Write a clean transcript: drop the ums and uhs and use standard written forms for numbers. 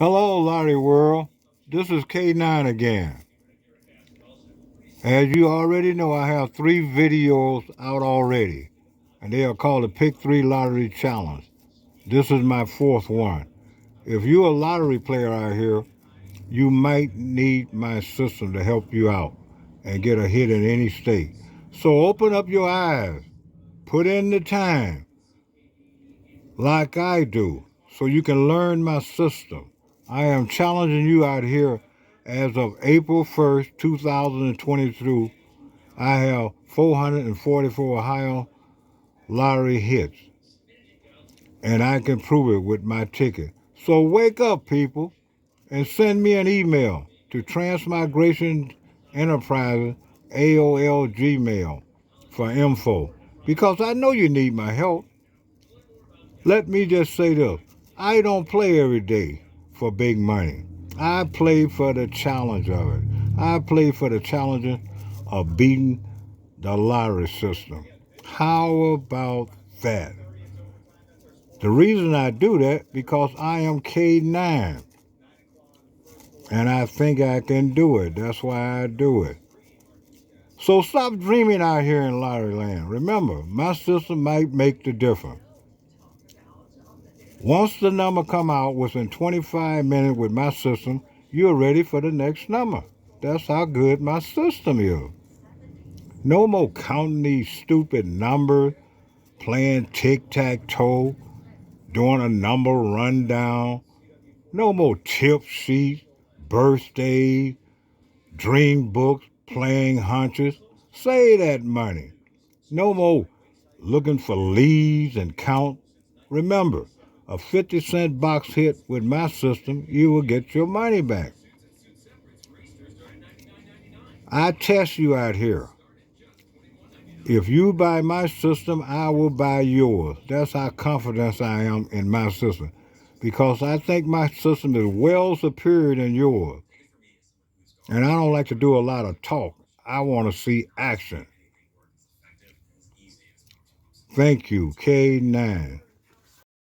Hello, Lottie World. This is K9 again. As you already know, I have three videos out already, and they are called the Pick 3 Lottery Challenge. This is my fourth one. If you're a lottery player out here, you might need my system to help you out and get a hit in any state. So open up your eyes, put in the time, like I do, so you can learn my system. I am challenging you out here as of April 1st, 2022. I have 444 Ohio lottery hits, and I can prove it with my ticket. So wake up, people, and send me an email to Transmigration Enterprises, AOL Gmail, for info, because I know you need my help. Let me just say this. I don't play every day for big money. I play for the challenge of it. I play for the challenge of beating the lottery system. How about that? The reason I do that because I am K9 and I think I can do it. That's why I do it. So stop dreaming out here in lottery land. Remember, my system might make the difference. Once the number come out within 25 minutes with my system, you're ready for the next number. That's how good my system is. No more counting these stupid numbers, playing tic-tac-toe, doing a number rundown. No more tip sheets, birthdays, dream books, playing hunches. Save that money. No more looking for leads and count. Remember, a 50-cent box hit with my system, you will get your money back. I test you out here. If you buy my system, I will buy yours. That's how confident I am in my system. Because I think my system is well superior than yours. And I don't like to do a lot of talk. I want to see action. Thank you, K9.